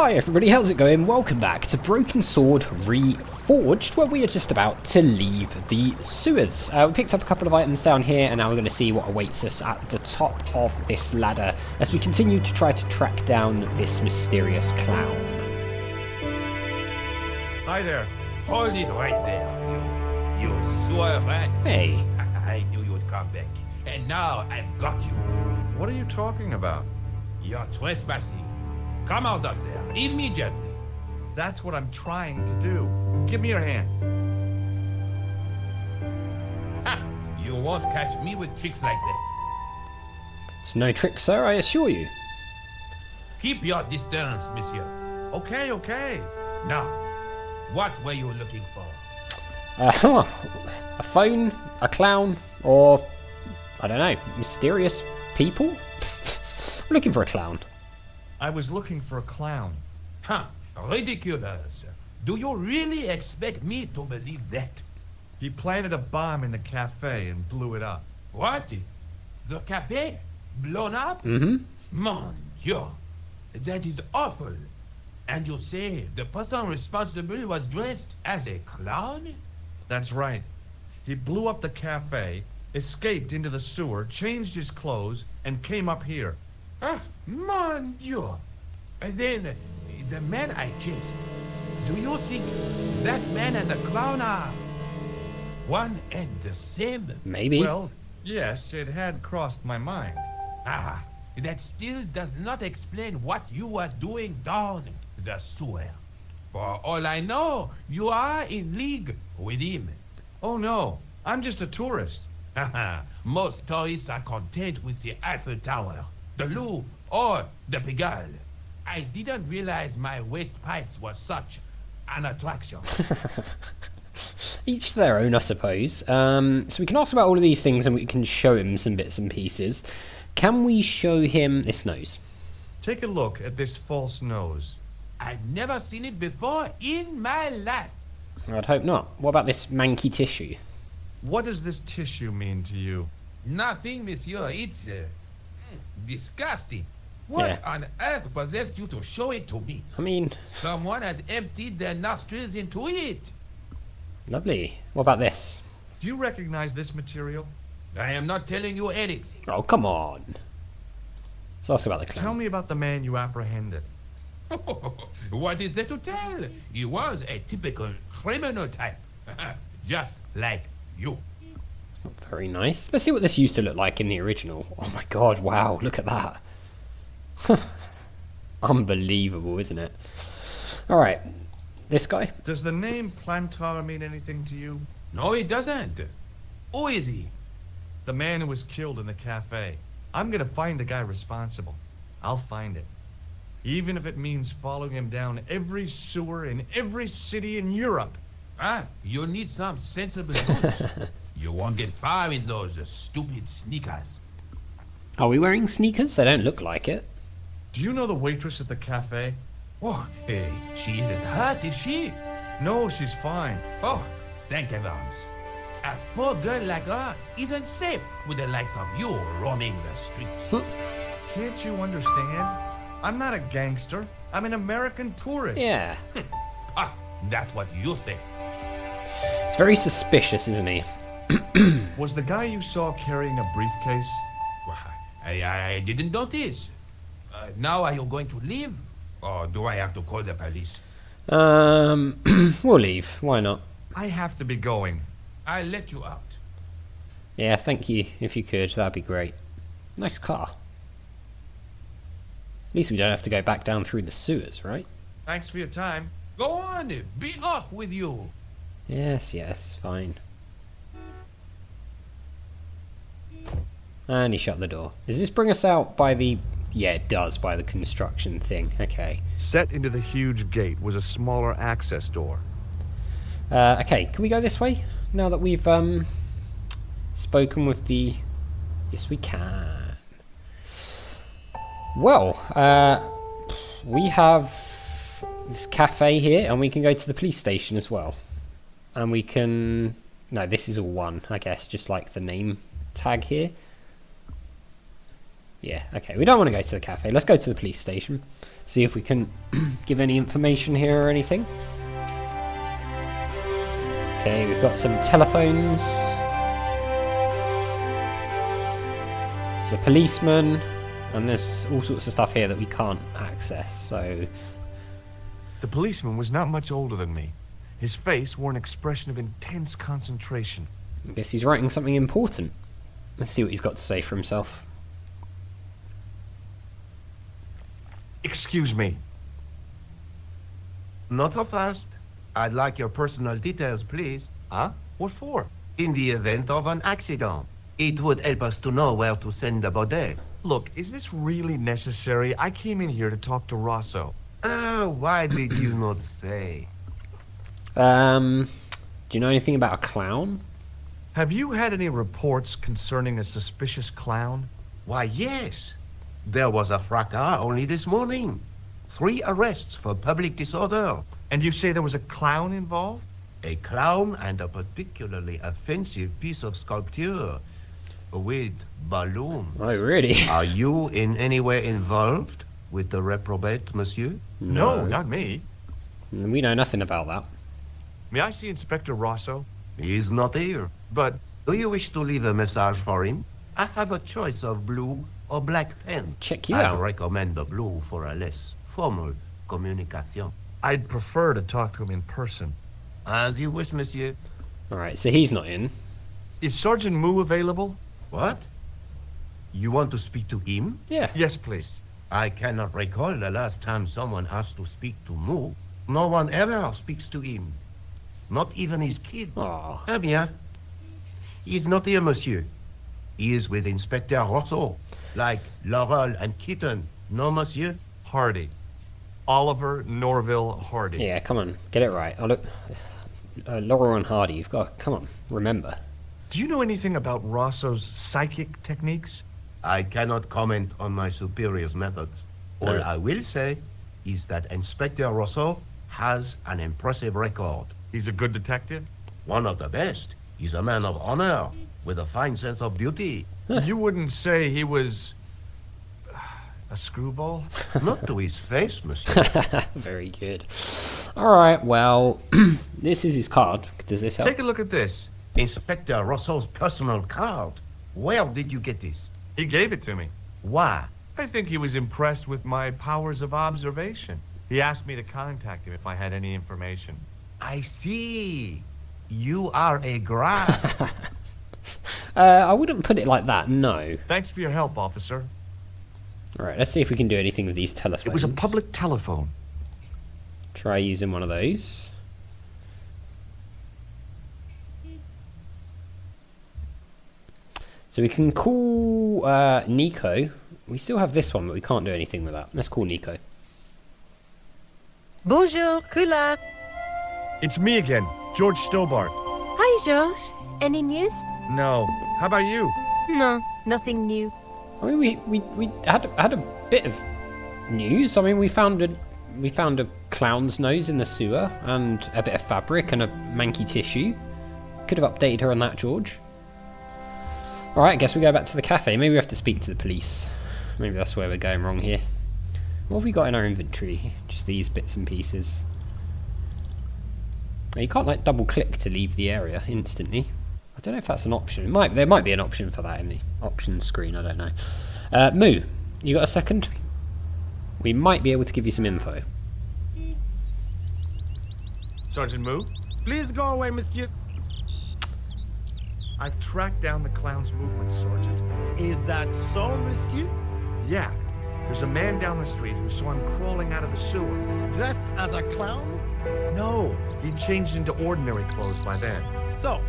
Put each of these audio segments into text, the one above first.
Hi everybody, how's it going? Welcome back to Broken Sword Reforged, where we are just about to leave the sewers. We picked up a couple of items down here, and now we're going to see what awaits us at the top of this ladder as we continue to try to track down this mysterious clown. Hi there. Hold it right there, you sewer rat. Hey. I knew you would come back. And now I've got you. What are you talking about? You're trespassing. Come out of there, immediately. That's what I'm trying to do. Give me your hand. Ha! You won't catch me with tricks like that. It's no trick, sir, I assure you. Keep your distance, monsieur. Okay, okay. Now, what were you looking for? A phone, a clown, or, I don't know, mysterious people? I'm looking for a clown. I was looking for a clown. Huh, ridiculous. Do you really expect me to believe that? He planted a bomb in the cafe and blew it up. What? The cafe? Blown up? Mm-hmm. Mon Dieu, that is awful. And you say the person responsible was dressed as a clown? That's right. He blew up the cafe, escaped into the sewer, changed his clothes, and came up here. Ah, mon Dieu. And then, the man I chased, do you think that man and the clown are one and the same? Maybe. Well, yes, it had crossed my mind. Ah, that still does not explain what you were doing down the sewer. For all I know, you are in league with him. Oh no, I'm just a tourist. Haha, most tourists are content with the Eiffel Tower, the Louvre, or the Pigalle. I didn't realize my waste pipes were such an attraction. Each their own, I suppose. So we can ask about all of these things and we can show him some bits and pieces. Can we show him this nose? Take a look at this false nose. I've never seen it before in my life. I'd hope not. What about this manky tissue? What does this tissue mean to you? Nothing, monsieur. It's disgusting. What on earth possessed you to show it to me? I mean... Someone had emptied their nostrils into it. Lovely. What about this? Do you recognize this material? I am not telling you anything. Oh, come on. Let's ask about the clown. Tell me about the man you apprehended. What is there to tell? He was a typical criminal type. Just like you. Very nice. Let's see what this used to look like in the original. Oh my god, wow, look at that. Unbelievable, isn't it? Alright, this guy? Does the name Plantar mean anything to you? No, it doesn't. Who is he? The man who was killed in the cafe. I'm gonna find the guy responsible. I'll find him. Even if it means following him down every sewer in every city in Europe. Ah, you need some sensible boots. You won't get far in those stupid sneakers. Are we wearing sneakers? They don't look like it. Do you know the waitress at the cafe? Oh, hey, she isn't hurt, is she? No, she's fine. Oh, thank heavens. A poor girl like her isn't safe with the likes of you roaming the streets. Can't you understand? I'm not a gangster. I'm an American tourist. Yeah. Ah, that's what you say. It's very suspicious, isn't he? Was the guy you saw carrying a briefcase? Well, I didn't notice. Now are you going to leave? Or do I have to call the police? We'll leave. Why not? I have to be going. I'll let you out. Yeah, thank you. If you could, that'd be great. Nice car. At least we don't have to go back down through the sewers, right? Thanks for your time. Go on, be off with you. Yes, yes, fine. And he shut the door. Does this bring us out by the... Yeah, it does, by the construction thing. Okay. Set into the huge gate was a smaller access door. Okay, can we go this way? Now that we've spoken with the... Yes, we can. Well, we have this cafe here, and we can go to the police station as well. And we can... No, this is all one, I guess, just like the name tag here. Yeah, okay. We don't want to go to the cafe. Let's go to the police station. See if we can give any information here or anything. Okay, we've got some telephones. There's a policeman. And there's all sorts of stuff here that we can't access, so... The policeman was not much older than me. His face wore an expression of intense concentration. I guess he's writing something important. Let's see what he's got to say for himself. Excuse me. Not so fast. I'd like your personal details, please. Huh? What for? In the event of an accident, it would help us to know where to send the body. Look, is this really necessary? I came in here to talk to Rosso. Why did you not say? Do you know anything about a clown? Have you had any reports concerning a suspicious clown? Why, yes. There was a fracas only this morning. 3 arrests for public disorder. And you say there was a clown involved? A clown and a particularly offensive piece of sculpture with balloons. Oh, really? Are you in any way involved with the reprobate, monsieur? No, not me. We know nothing about that. May I see Inspector Rosso? He's not here. But Do you wish to leave a message for him? I have a choice of blue or black pen. Check you I out. recommend the blue for a less formal communication. I'd prefer to talk to him in person. As you wish, monsieur. Alright, so he's not in. Is Sergeant Moo available? What? You want to speak to him? Yeah. Yes, please. I cannot recall the last time someone asked to speak to Moo. No one ever speaks to him. Not even his kids. Aw. Eh bien. He is not here, monsieur. He is with Inspector Rosso. Like Laurel and Kitten. No, monsieur? Hardy. Oliver Norville Hardy. Yeah, come on. Get it right. Oh, look. Laurel and Hardy, you've got... Come on. Remember. Do you know anything about Rosso's psychic techniques? I cannot comment on my superior's methods. All No. I will say is that Inspector Rosso has an impressive record. He's a good detective? One of the best. He's a man of honor, with a fine sense of beauty. You wouldn't say he was... a screwball? Not to his face, monsieur. Very good. Alright, well... this is his card. Does this help? Take a look at this. Inspector Rosso's personal card. Where did you get this? He gave it to me. Why? I think he was impressed with my powers of observation. He asked me to contact him if I had any information. I see. You are a grab. I wouldn't put it like that, no. Thanks for your help, officer. Alright, let's see if we can do anything with these telephones. It was a public telephone. Try using one of those. So we can call Nico. We still have this one, but we can't do anything with that. Let's call Nico. Bonjour, Collard. It's me again, George Stobbart. Hi, George. Any news? No. How about you? No, nothing new. I mean, we had a bit of news. I mean, we found a clown's nose in the sewer and a bit of fabric and a manky tissue. Could have updated her on that, George. All right, I guess we go back to the cafe. Maybe we have to speak to the police. Maybe that's where we're going wrong here. What have we got in our inventory? Just these bits and pieces. You can't like double click to leave the area instantly. I don't know if that's an option. There might be an option for that in the options screen. I don't know. Moo, you got a second? We might be able to give you some info. Sergeant Moo? Please go away, monsieur. I've tracked down the clown's movements, Sergeant. Is that so, monsieur? Yeah. There's a man down the street who saw him crawling out of the sewer. Dressed as a clown? No, he'd changed into ordinary clothes by then. So,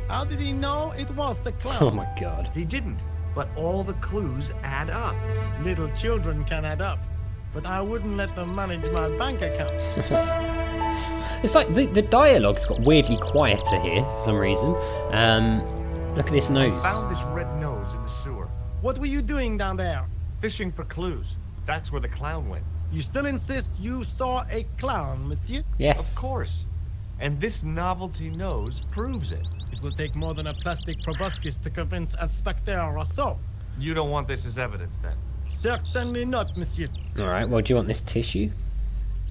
how did he know it was the clown? Oh my god. He didn't, but all the clues add up. Little children can add up, but I wouldn't let them manage my bank account. It's like the dialogue's got weirdly quieter here for some reason. Look at this nose. Found this red nose in the sewer. What were you doing down there? Fishing for clues. That's where the clown went. You still insist you saw a clown, monsieur? Yes. Of course. And this novelty nose proves it. It will take more than a plastic proboscis to convince Inspector Rousseau. You don't want this as evidence, then? Certainly not, monsieur. Alright, well, do you want this tissue?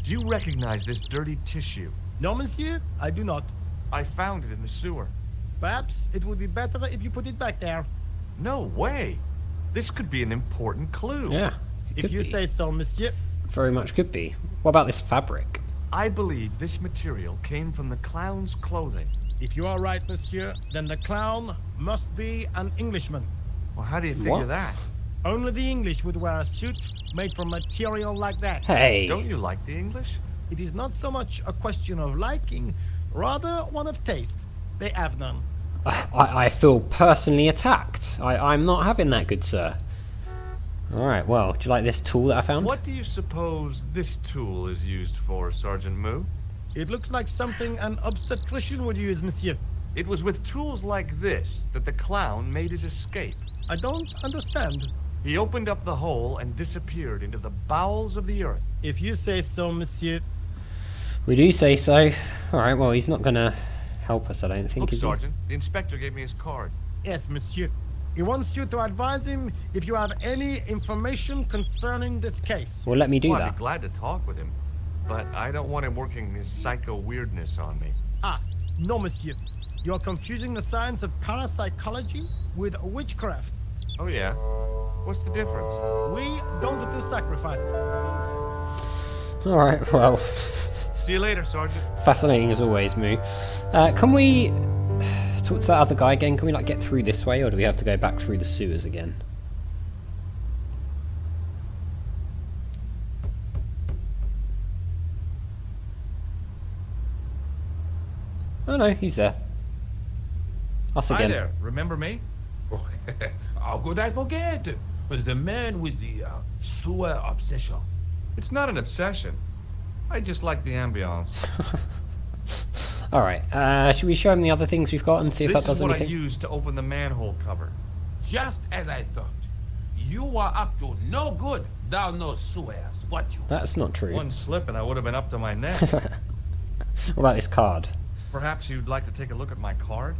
Do you recognize this dirty tissue? No, monsieur, I do not. I found it in the sewer. Perhaps it would be better if you put it back there. No way. This could be an important clue. Yeah, it If could you be. say so, monsieur. Very much could be. What about this fabric? I believe this material came from the clown's clothing. If you are right, monsieur, then the clown must be an Englishman. Well, how do you figure What? that? Only the English would wear a suit made from material like that. Hey! Don't you like the English? It is not so much a question of liking, rather one of taste. They have none. I feel personally attacked. I'm not having that, good sir. Alright, well, do you like this tool that I found? What do you suppose this tool is used for, Sergeant Moo? It looks like something an obstetrician would use, monsieur. It was with tools like this that the clown made his escape. I don't understand. He opened up the hole and disappeared into the bowels of the earth. If you say so, monsieur. We do say so. Alright, well, he's not gonna help us, I don't think, Look, is he? Sergeant, the inspector gave me his card. Yes, monsieur. He wants you to advise him if you have any information concerning this case. Well, let me do Well, I'd that. be glad to talk with him, but I don't want him working his psycho weirdness on me. Ah, no, monsieur. You're confusing the science of parapsychology with witchcraft. Oh, yeah? What's the difference? We don't do sacrifices. Alright, well, See you later, Sergeant. fascinating as always, Moo. Can we talk to that other guy again? Can we, like, get through this way, or do we have to go back through the sewers again? Oh no, he's there. Us Hi again. there. Remember me? How could I forget? The man with the sewer obsession. It's not an obsession. I just like the ambiance. Alright, should we show him the other things we've got and see if This that does is what anything? I used to open the manhole cover. Just as I thought. You were up to no good down those sewers, what you? That's not true. One slip and I would have been up to my neck. What about this card? Perhaps you'd like to take a look at my card?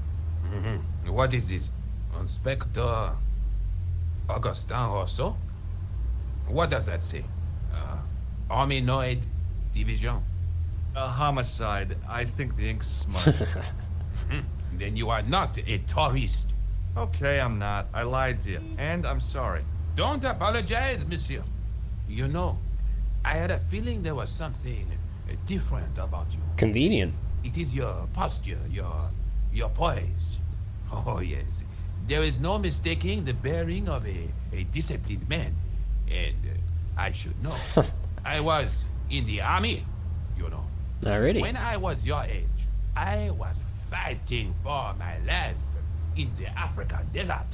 What is this? Inspector Augustin Rousseau? What does that say? Arminoid Division. A homicide. I think the ink's smudged. Then you are not a tourist. Okay, I'm not. I lied to you. And I'm sorry. Don't apologize, monsieur. You know, I had a feeling there was something different about you. Convenient. It is your posture, your poise. Oh, yes. There is no mistaking the bearing of a disciplined man. And I should know. I was in the army, you know. Oh, really? When I was your age, I was fighting for my life in the African desert.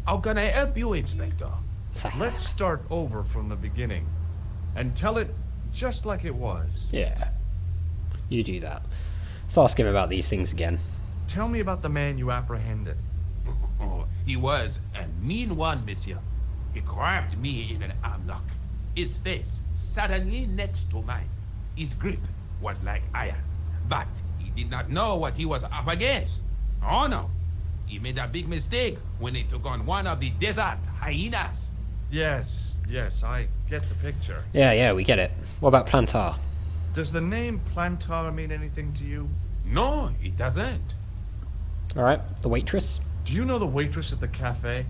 How can I help you, Inspector? Let's start over from the beginning. And tell it just like it was. Yeah. You do that. Let's ask him about these things again. Tell me about the man you apprehended. Oh, he was a mean one, monsieur. He grabbed me in an arm lock. His face suddenly next to mine. His grip was like iron, but he did not know what he was up against. Oh no, he made a big mistake when he took on one of the desert hyenas. Yes, I get the picture. Yeah, we get it. What about Plantar? Does the name Plantar mean anything to you? No, it doesn't. Alright, the waitress? Do you know the waitress at the cafe?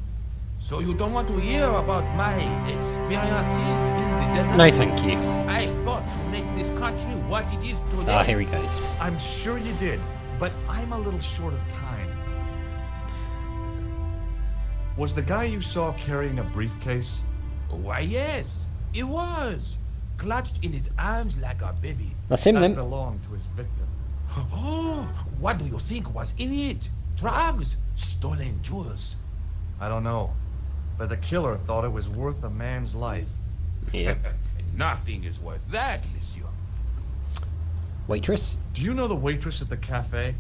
So you don't want to hear about my experiences in the desert? No, thank you. I fought to make this country what it is today. Ah, here he goes. I'm sure you did, but I'm a little short of time. Was the guy you saw carrying a briefcase? Why, yes, it was. Clutched in his arms like a baby. That's him That then. belonged to his victim. Oh, what do you think was in it? Drugs, stolen jewels. I don't know, but the killer thought it was worth a man's life. Yeah. Nothing is worth that, monsieur. Waitress? Do you know the waitress at the cafe?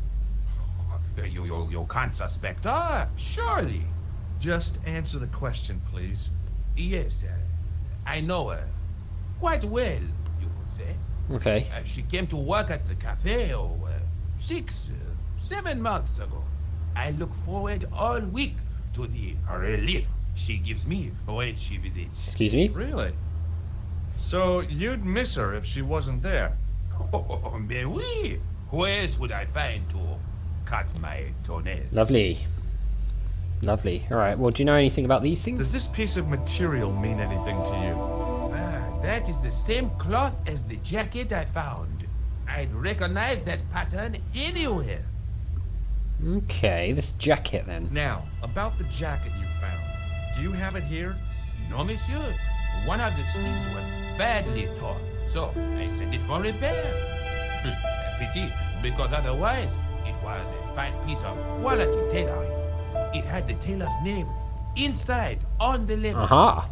You can't suspect her, surely. Just answer the question, please. Yes, I know her. Quite well, you could say. Okay. She came to work at the cafe, 6, 7 months ago. I look forward all week to the relief she gives me when she visits. Excuse me? Really? So you'd miss her if she wasn't there? Oh, mais oui. Where else would I find to cut my toenails? Lovely. Lovely. Alright, well, do you know anything about these things? Does this piece of material mean anything to you? That is the same cloth as the jacket I found. I'd recognize that pattern anywhere. Okay, this jacket then. Now, about the jacket you found. Do you have it here? No, monsieur. One of the sleeves was badly torn, so I sent it for repair. Pity, because otherwise it was a fine piece of quality tailoring. It had the tailor's name inside on the label. Aha.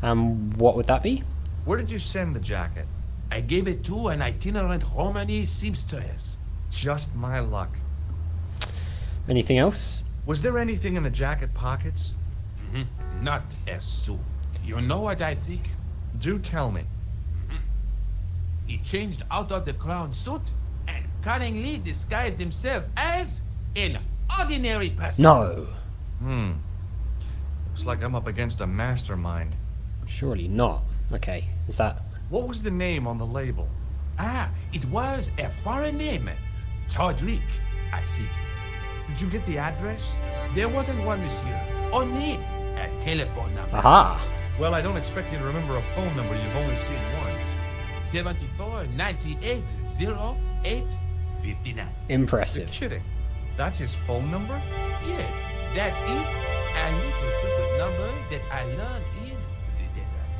And what would that be? Where did you send the jacket? I gave it to an itinerant Romany seamstress. Just my luck. Anything else? Was there anything in the jacket pockets? Not as soon. You know what I think? Do tell me. He changed out of the clown suit and cunningly disguised himself as an ordinary person. No. Looks like I'm up against a mastermind. Surely not. Okay, is that... What was the name on the label? It was a foreign name. Todrick, I think. Did you get the address? There wasn't one, monsieur. Only a telephone number. Aha. Well, I don't expect you to remember a phone number you've only seen once. 74 98 08 59. Impressive. You're kidding. That's his phone number? Yes, that's it. A little secret number that I learned in the desert.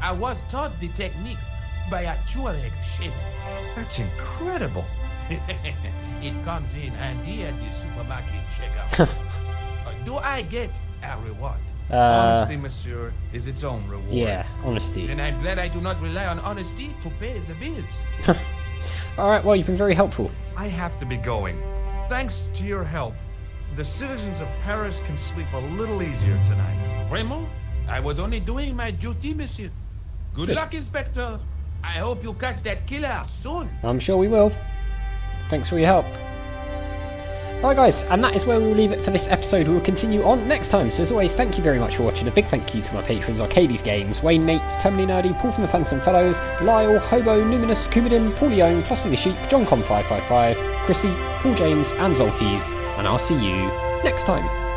I was taught the technique by a Tuareg shepherd. That's incredible. It comes in handy at the supermarket checkout. Do I get a reward? Honesty, monsieur, is its own reward. Yeah, honesty. Then I'm glad I do not rely on honesty to pay the bills. Alright, well, you've been very helpful. I have to be going. Thanks to your help, the citizens of Paris can sleep a little easier tonight. Raymond, I was only doing my duty, monsieur. Good luck, Inspector. I hope you catch that killer soon. I'm sure we will. Thanks for your help. Alright guys, and that is where we'll leave it for this episode. We will continue on next time. So as always, thank you very much for watching. A big thank you to my patrons, Arcades Games, Wayne, Nate, Terminally Nerdy, Paul from the Phantom Fellows, Lyle, Hobo, Numinous, Kumadin, Paulione, Flossie the Sheep, JohnCom555, Chrissy, Paul James, and Zolties. And I'll see you next time.